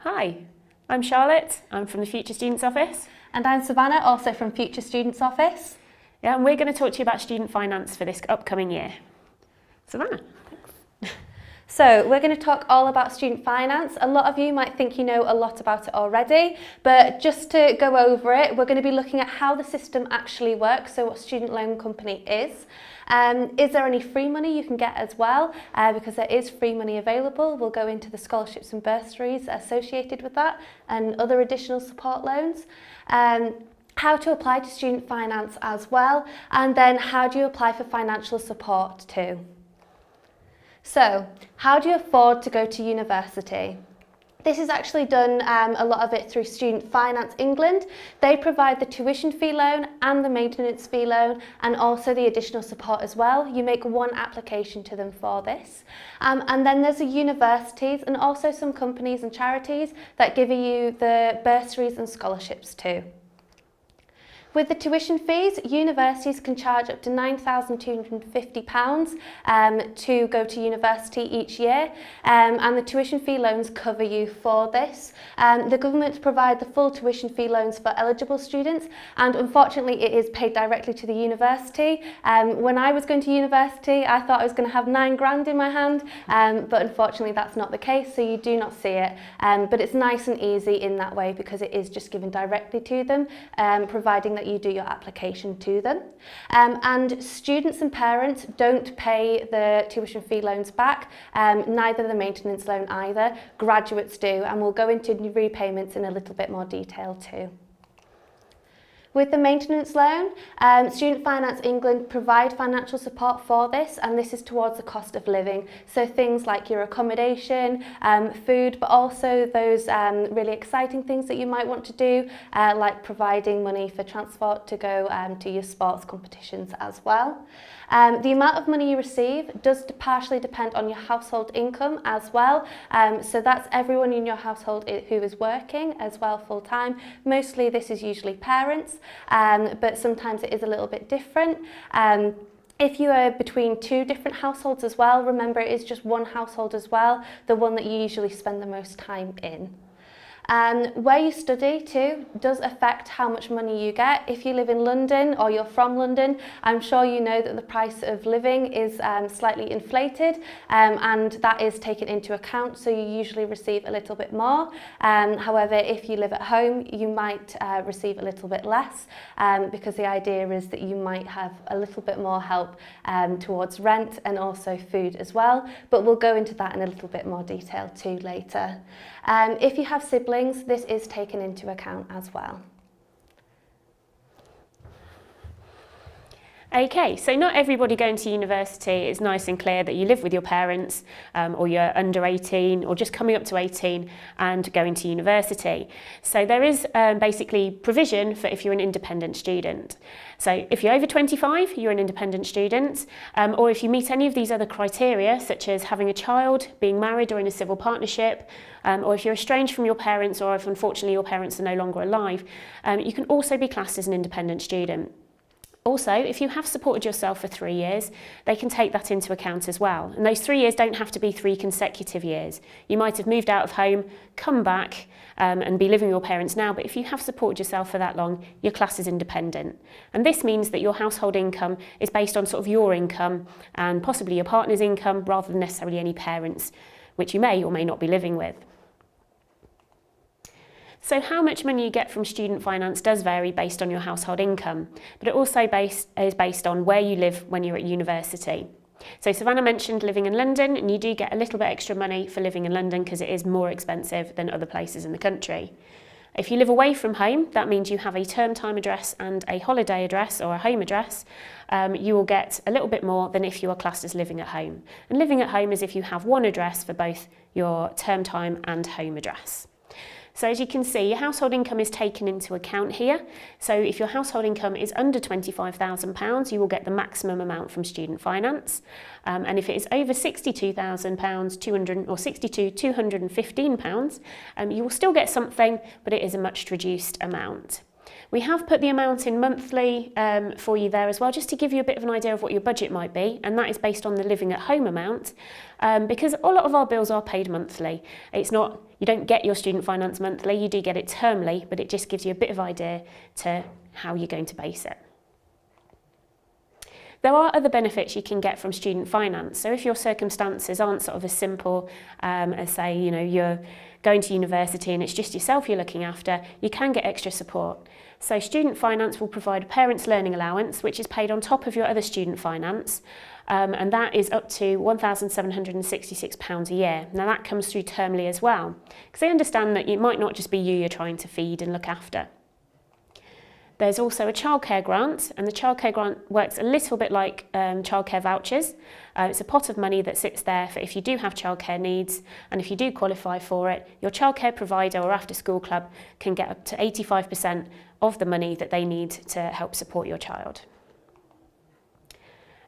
Hi, I'm Charlotte. I'm from the Future Students Office. And I'm Savannah, also from Future Students Office. Yeah, and we're going to talk to you about student finance for this upcoming year. Savannah. So we're going to talk all about student finance. A lot of you might think you know a lot about it already, but just to go over it, we're going to be looking at how the system actually works, so what student loan company is. Is there any free money you can get as well? Because there is free money available. We'll go into the scholarships and bursaries associated with that and other additional support loans. How to apply to student finance as well, and then how do you apply for financial support too. So, how do you afford to go to university? This is actually done a lot of it through Student Finance England. They provide the tuition fee loan and the maintenance fee loan and also the additional support as well. You make one application to them for this. And then there's the universities and also some companies and charities that give you the bursaries and scholarships too. With the tuition fees, universities can charge up to £9,250 to go to university each year, and the tuition fee loans cover you for this. The government provide the full tuition fee loans for eligible students, and unfortunately it is paid directly to the university. When I was going to university, I thought I was going to have £9,000 in my hand, but unfortunately that's not the case, so you do not see it. But it's nice and easy in that way because it is just given directly to them, providing that you do your application to them. And students and parents don't pay the tuition fee loans back, neither the maintenance loan either. Graduates do, and we'll go into repayments in a little bit more detail too. With the maintenance loan, Student Finance England provide financial support for this, and this is towards the cost of living. So things like your accommodation, food, but also those really exciting things that you might want to do, like providing money for transport to go to your sports competitions as well. The amount of money you receive does partially depend on your household income as well. So that's everyone in your household who is working as well full time. Mostly this is usually parents, but sometimes it is a little bit different. If you are between two different households as well, remember it is just one household as well, the one that you usually spend the most time in. Where you study too does affect how much money you get. If you live in London or you're from London, I'm sure you know that the price of living is slightly inflated, and that is taken into account, so you usually receive a little bit more. However, if you live at home, you might receive a little bit less, because the idea is that you might have a little bit more help towards rent and also food as well, but we'll go into that in a little bit more detail too later. If you have siblings, this is taken into account as well. Okay, so not everybody going to university is nice and clear that you live with your parents, or you're under 18 or just coming up to 18 and going to university. So there is basically provision for if you're an independent student. So if you're over 25, you're an independent student, or if you meet any of these other criteria, such as having a child, being married or in a civil partnership, or if you're estranged from your parents, or if unfortunately your parents are no longer alive, you can also be classed as an independent student. Also, if you have supported yourself for 3 years, they can take that into account as well. And those 3 years don't have to be 3 consecutive years. You might have moved out of home, come back and be living with your parents now, but if you have supported yourself for that long, your class is independent. And this means that your household income is based on sort of your income and possibly your partner's income rather than necessarily any parents, which you may or may not be living with. So how much money you get from student finance does vary based on your household income, but it also is based on where you live when you're at university. So Savannah mentioned living in London, and you do get a little bit extra money for living in London because it is more expensive than other places in the country. If you live away from home, that means you have a term time address and a holiday address or a home address. You will get a little bit more than if you are classed as living at home. And living at home is if you have one address for both your term time and home address. So as you can see, your household income is taken into account here. So if your household income is under £25,000, you will get the maximum amount from student finance. And if it is over £62,000, or £62,215, you will still get something, but it is a much reduced amount. We have put the amount in monthly for you there as well, just to give you a bit of an idea of what your budget might be, and that is based on the living at home amount, because a lot of our bills are paid monthly. It's not You don't get your student finance monthly, you do get it termly, but it just gives you a bit of idea to how you're going to base it. There are other benefits you can get from student finance. So if your circumstances aren't sort of as simple as, say, you're going to university and it's just yourself you're looking after, you can get extra support. So student finance will provide a parent's learning allowance, which is paid on top of your other student finance, and that is up to £1,766 a year. Now that comes through termly as well, because they understand that it might not just be you're trying to feed and look after. There's also a childcare grant, and the childcare grant works a little bit like childcare vouchers. It's a pot of money that sits there for if you do have childcare needs, and if you do qualify for it, your childcare provider or after school club can get up to 85% of the money that they need to help support your child.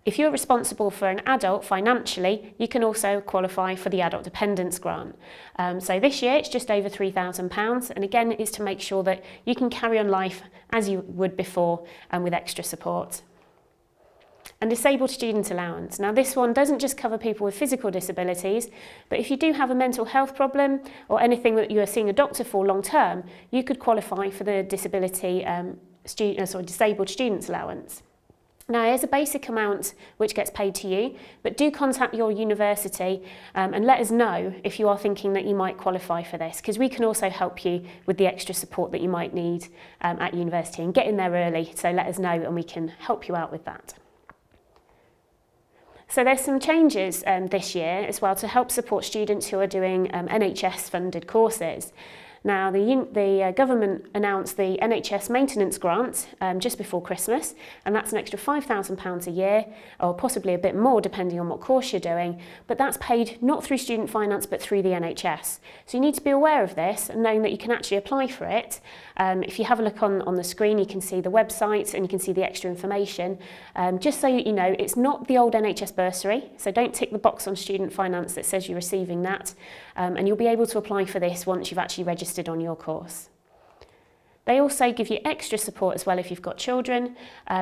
If you're responsible for an adult financially, you can also qualify for the adult dependence grant. So this year it's just over £3,000, and again it's to make sure that you can carry on life as you would before and with extra support. And disabled student allowance. Now this one doesn't just cover people with physical disabilities, but if you do have a mental health problem or anything that you are seeing a doctor for long term, you could qualify for the disabled students allowance. Now, there's a basic amount which gets paid to you, but do contact your university and let us know if you are thinking that you might qualify for this, because we can also help you with the extra support that you might need at university, and get in there early, so let us know and we can help you out with that. So there's some changes this year as well to help support students who are doing NHS funded courses. Now, the government announced the NHS maintenance grant just before Christmas, and that's an extra £5,000 a year, or possibly a bit more depending on what course you're doing, but that's paid not through student finance but through the NHS. So you need to be aware of this and knowing that you can actually apply for it. If you have a look on the screen, you can see the website and you can see the extra information. Just so you know, it's not the old NHS bursary, so don't tick the box on student finance that says you're receiving that, and you'll be able to apply for this once you've actually registered on your course. They also give you extra support as well if you've got children.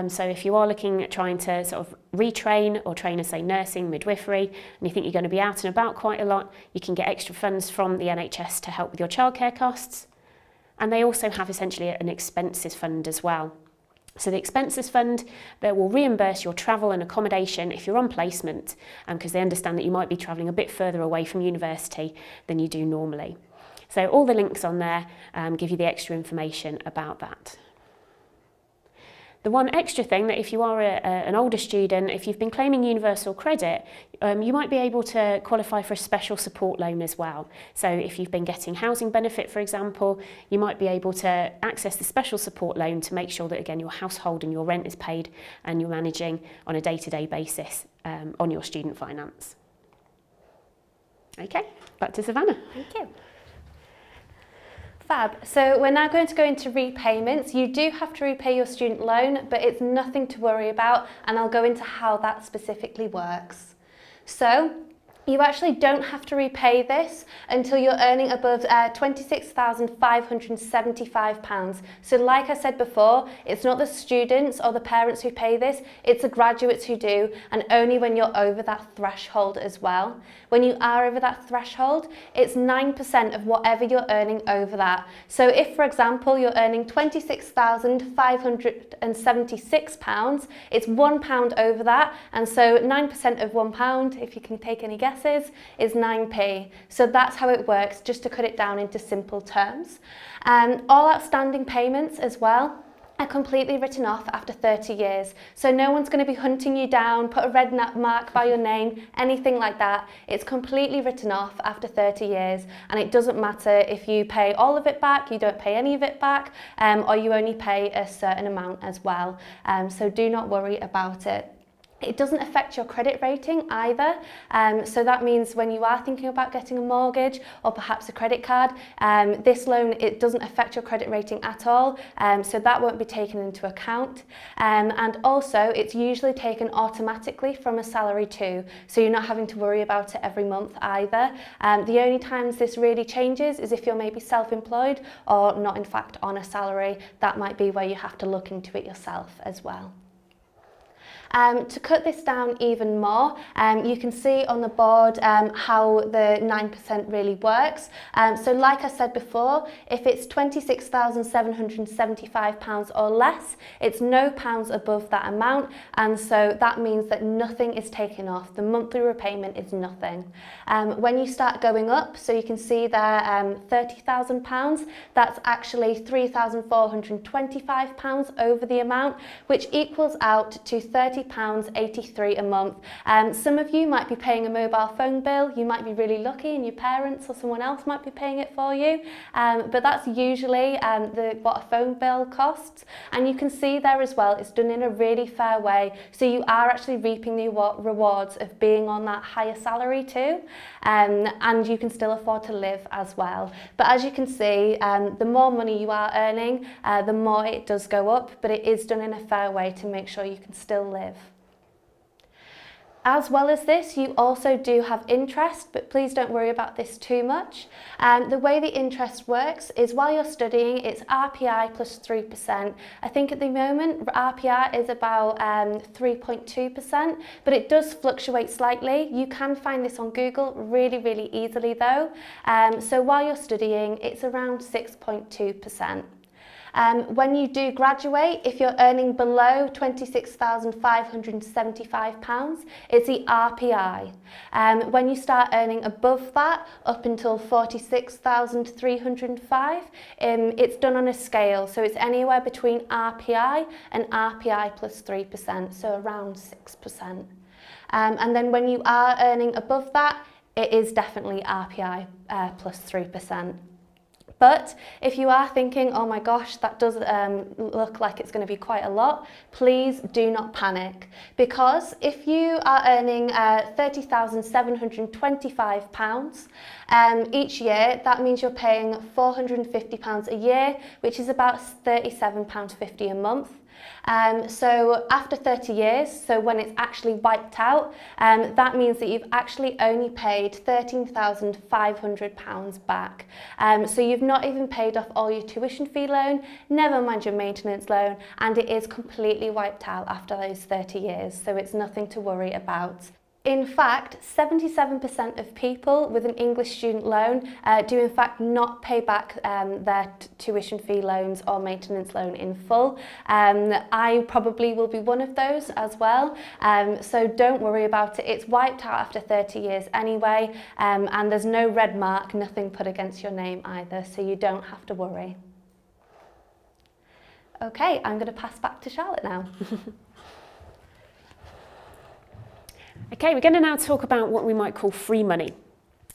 So if you are looking at trying to sort of retrain or train as, say, nursing, midwifery, and you think you're going to be out and about quite a lot, you can get extra funds from the NHS to help with your childcare costs. And they also have essentially an expenses fund as well. So the expenses fund, that will reimburse your travel and accommodation if you're on placement, because they understand that you might be travelling a bit further away from university than you do normally. So all the links on there give you the extra information about that. The one extra thing that if you are an older student, if you've been claiming universal credit, you might be able to qualify for a special support loan as well. So if you've been getting housing benefit, for example, you might be able to access the special support loan to make sure that, again, your household and your rent is paid and you're managing on a day-to-day basis on your student finance. Okay, back to Savannah. Thank you. Fab. So we're now going to go into repayments. You do have to repay your student loan, but it's nothing to worry about, and I'll go into how that specifically works. So you actually don't have to repay this until you're earning above £26,575. So like I said before, it's not the students or the parents who pay this, it's the graduates who do, and only when you're over that threshold as well. When you are over that threshold, it's 9% of whatever you're earning over that. So if, for example, you're earning £26,576, it's £1 over that, and so 9% of £1, if you can take any guesses, is 9p. So that's how it works, just to cut it down into simple terms. All outstanding payments as well are completely written off after 30 years. So no one's going to be hunting you down, put a red mark by your name, anything like that. It's completely written off after 30 years, and it doesn't matter if you pay all of it back, you don't pay any of it back, or you only pay a certain amount as well. So do not worry about it. It doesn't affect your credit rating either, so that means when you are thinking about getting a mortgage or perhaps a credit card, this loan, it doesn't affect your credit rating at all, so that won't be taken into account. And also, it's usually taken automatically from a salary too, so you're not having to worry about it every month either. The only times this really changes is if you're maybe self-employed or not in fact on a salary. That might be where you have to look into it yourself as well. To cut this down even more, you can see on the board how the 9% really works. So like I said before, if it's £26,775 or less, it's no pounds above that amount, and so that means that nothing is taken off. The monthly repayment is nothing. When you start going up, so you can see there £30,000, that's actually £3,425 over the amount, which equals out to £30.83 a month. Some of you might be paying a mobile phone bill, you might be really lucky and your parents or someone else might be paying it for you, but that's usually what a phone bill costs. And you can see there as well, it's done in a really fair way, so you are actually reaping the rewards of being on that higher salary too, and you can still afford to live as well. But as you can see, the more money you are earning, the more it does go up, but it is done in a fair way to make sure you can still live. As well as this, you also do have interest, but please don't worry about this too much. The way the interest works is while you're studying, it's RPI plus 3%. I think at the moment, RPI is about 3.2%, but it does fluctuate slightly. You can find this on Google really, really easily though. So while you're studying, it's around 6.2%. When you do graduate, if you're earning below £26,575, it's the RPI. When you start earning above that, up until £46,305, it's done on a scale, so it's anywhere between RPI and RPI plus 3%, so around 6%. And then when you are earning above that, it is definitely RPI plus 3%. But if you are thinking, oh my gosh, that does look like it's going to be quite a lot, please do not panic. Because if you are earning £30,725 each year, that means you're paying £450 a year, which is about £37.50 a month. So after 30 years, so when it's actually wiped out, that means that you've actually only paid £13,500 back. So you've not even paid off all your tuition fee loan, never mind your maintenance loan, and it is completely wiped out after those 30 years, so it's nothing to worry about. In fact, 77% of people with an English student loan do in fact not pay back their tuition fee loans or maintenance loan in full. I probably will be one of those as well, so don't worry about it. It's wiped out after 30 years anyway, and there's no red mark, nothing put against your name either, so you don't have to worry. Okay, I'm going to pass back to Charlotte now. Okay, we're going to now talk about what we might call free money.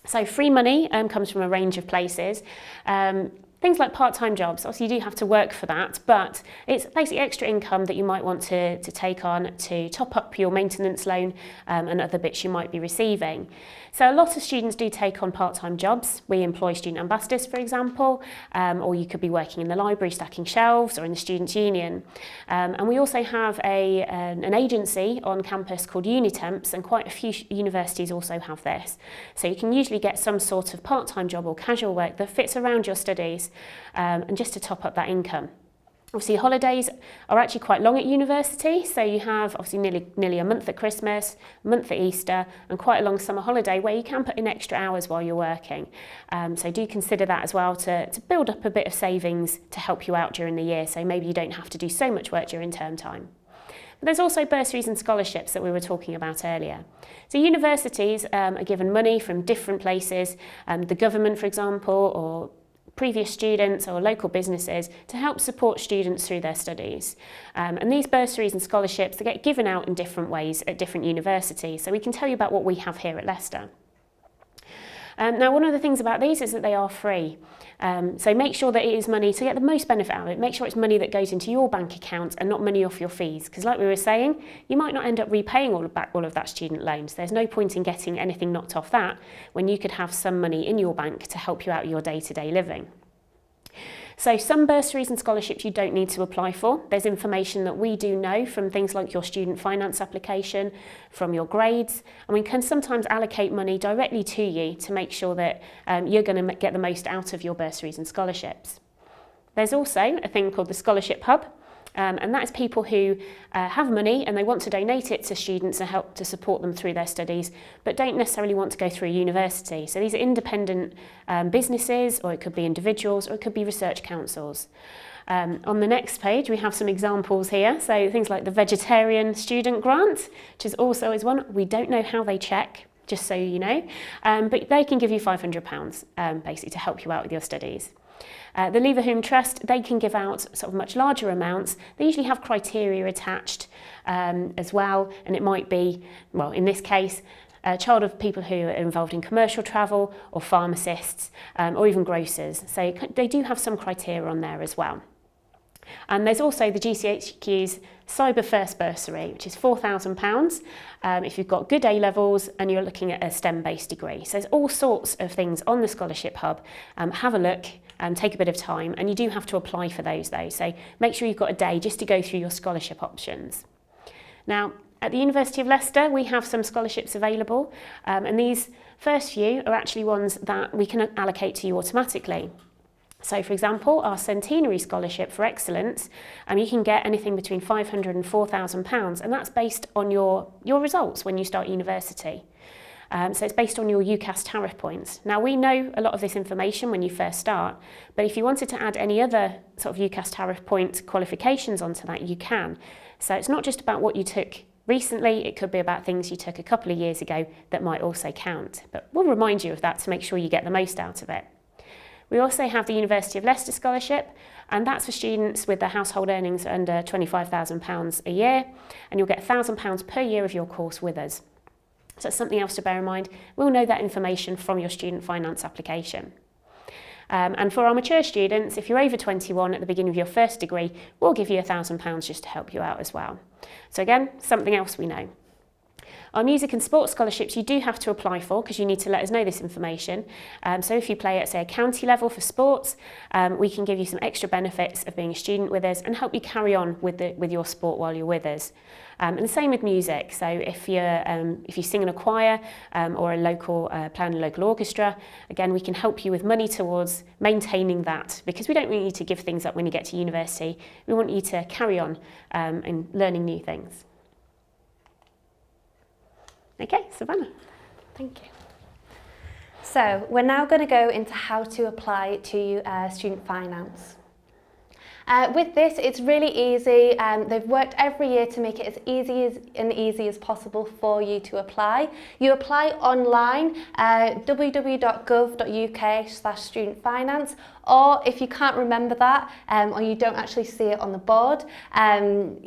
So free money comes from a range of places. Things like part-time jobs, obviously you do have to work for that, but it's basically extra income that you might want to take on to top up your maintenance loan and other bits you might be receiving. So a lot of students do take on part-time jobs. We employ student ambassadors, for example, or you could be working in the library stacking shelves or in the students' union. And we also have an agency on campus called Unitemps, and quite a few universities also have this. So you can usually get some sort of part-time job or casual work that fits around your studies, and just to top up that income. Obviously, holidays are actually quite long at university, so you have obviously nearly a month at Christmas, a month at Easter, and quite a long summer holiday where you can put in extra hours while you're working. So do consider that as well to build up a bit of savings to help you out during the year, so maybe you don't have to do so much work during term time. But there's also bursaries and scholarships that we were talking about earlier. So universities are given money from different places, the government, for example, or previous students or local businesses to help support students through their studies. And these bursaries and scholarships, they get given out in different ways at different universities. So we can tell you about what we have here at Leicester. Now, one of the things about these is that they are free. So make sure that it is money to get the most benefit out of it. Make sure it's money that goes into your bank account and not money off your fees. Because like we were saying, you might not end up repaying all of that student loan. So there's no point in getting anything knocked off that when you could have some money in your bank to help you out your day-to-day living. So some bursaries and scholarships you don't need to apply for. There's information that we do know from things like your student finance application, from your grades, and we can sometimes allocate money directly to you to make sure that you're going to get the most out of your bursaries and scholarships. There's also a thing called the Scholarship Hub. And that is people who have money and they want to donate it to students and help to support them through their studies, but don't necessarily want to go through university. So these are independent businesses, or it could be individuals, or it could be research councils. On the next page, we have some examples here. So things like the Vegetarian Student Grant, which is one. We don't know how they check, just so you know, but they can give you £500 basically to help you out with your studies. The Leave a Home Trust, they can give out sort of much larger amounts. They usually have criteria attached as well, and it might be, well, in this case, a child of people who are involved in commercial travel, or pharmacists, or even grocers. So they do have some criteria on there as well. And there's also the GCHQ's Cyber First Bursary, which is £4,000 if you've got good A levels and you're looking at a STEM-based degree. So there's all sorts of things on the Scholarship Hub. Have a look, take a bit of time, and you do have to apply for those though. So make sure you've got a day just to go through your scholarship options. Now, at the University of Leicester, we have some scholarships available, and these first few are actually ones that we can allocate to you automatically. So, for example, our Centenary Scholarship for Excellence, you can get anything between £500 and £4,000, and that's based on your results when you start university. So it's based on your UCAS tariff points. Now, we know a lot of this information when you first start, but if you wanted to add any other sort of UCAS tariff point qualifications onto that, you can. So it's not just about what you took recently, it could be about things you took a couple of years ago that might also count. But we'll remind you of that to make sure you get the most out of it. We also have the University of Leicester Scholarship, and that's for students with their household earnings under £25,000 a year, and you'll get £1,000 per year of your course with us. So that's something else to bear in mind. We'll know that information from your student finance application. And for our mature students, if you're over 21 at the beginning of your first degree, we'll give you £1,000 just to help you out as well. So again, something else we know. Our music and sports scholarships you do have to apply for because you need to let us know this information. So if you play at, say, a county level for sports, we can give you some extra benefits of being a student with us and help you carry on with your sport while you're with us. And the same with music. So if you sing in a choir or playing a local orchestra, again, we can help you with money towards maintaining that, because we don't want you to give things up when you get to university. We want you to carry on and learning new things. Okay, Savannah. Thank you. So we're now going to go into how to apply to student finance. With this, it's really easy. They've worked every year to make it as easy as possible for you to apply. You apply online, www.gov.uk/student finance, or if you can't remember that, or you don't actually see it on the board,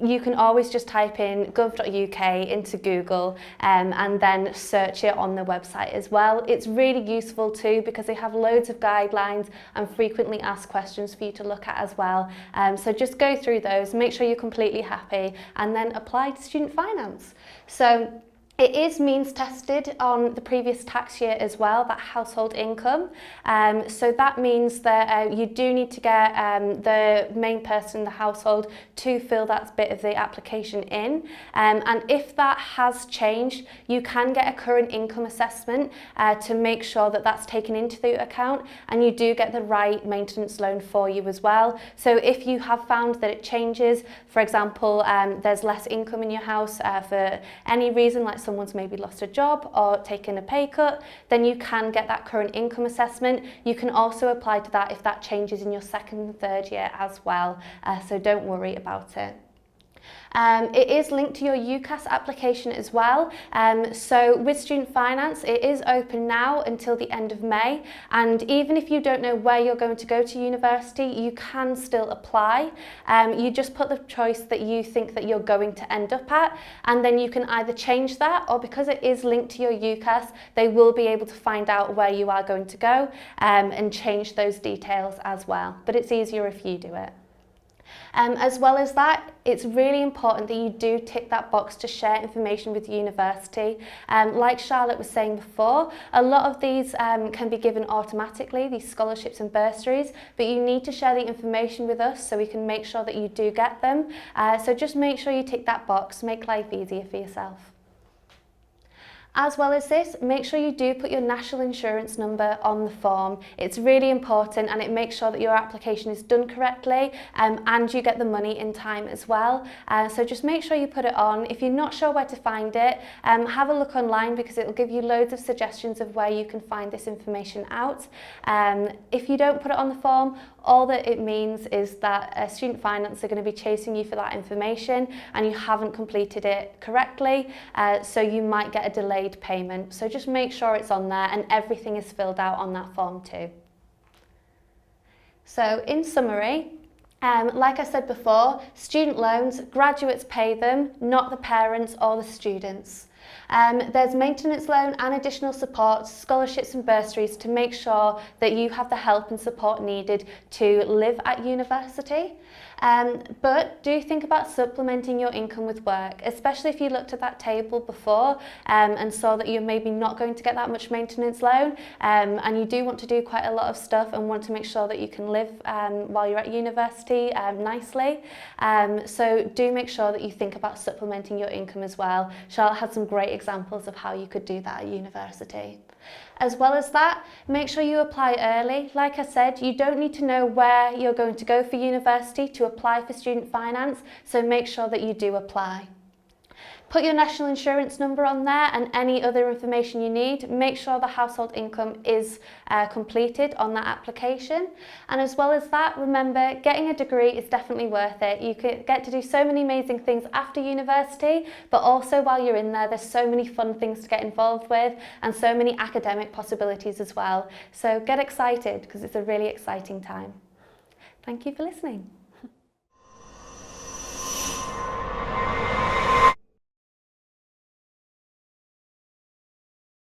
you can always just type in gov.uk into Google and then search it on the website as well. It's really useful too because they have loads of guidelines and frequently asked questions for you to look at as well. So just go through those, make sure you're completely happy, and then apply to student finance. So it is means tested on the previous tax year as well, that household income. So that means that you do need to get the main person in the household to fill that bit of the application in. And if that has changed, you can get a current income assessment to make sure that that's taken into the account, and you do get the right maintenance loan for you as well. So if you have found that it changes, for example, there's less income in your house for any reason, like someone's maybe lost a job or taken a pay cut, then you can get that current income assessment. You can also apply to that if that changes in your second and third year as well, so don't worry about it. It is linked to your UCAS application as well. So with student finance, it is open now until the end of May, and even if you don't know where you're going to go to university, you can still apply. You just put the choice that you think that you're going to end up at, and then you can either change that, or because it is linked to your UCAS, they will be able to find out where you are going to go and change those details as well. But it's easier if you do it. As well as that, it's really important that you do tick that box to share information with the university. Like Charlotte was saying before, a lot of these can be given automatically, these scholarships and bursaries, but you need to share the information with us so we can make sure that you do get them. So just make sure you tick that box, make life easier for yourself. As well as this, make sure you do put your national insurance number on the form. It's really important, and it makes sure that your application is done correctly and you get the money in time as well. So just make sure you put it on. If you're not sure where to find it, have a look online, because it will give you loads of suggestions of where you can find this information out. If you don't put it on the form, all that it means is that Student Finance are going to be chasing you for that information and you haven't completed it correctly, so you might get a delayed payment. So just make sure it's on there and everything is filled out on that form too. So in summary, like I said before, student loans, graduates pay them, not the parents or the students. There's maintenance loan and additional support, scholarships and bursaries to make sure that you have the help and support needed to live at university. But do think about supplementing your income with work, especially if you looked at that table before and saw that you're maybe not going to get that much maintenance loan, and you do want to do quite a lot of stuff and want to make sure that you can live while you're at university nicely. So do make sure that you think about supplementing your income as well. Charlotte had some great examples of how you could do that at university. As well as that, make sure you apply early. Like I said, you don't need to know where you're going to go for university to apply for student finance, so make sure that you do apply. Put your national insurance number on there and any other information you need. Make sure the household income is completed on that application. And as well as that, remember, getting a degree is definitely worth it. You could get to do so many amazing things after university, but also while you're in there, there's so many fun things to get involved with and so many academic possibilities as well. So get excited, because it's a really exciting time. Thank you for listening.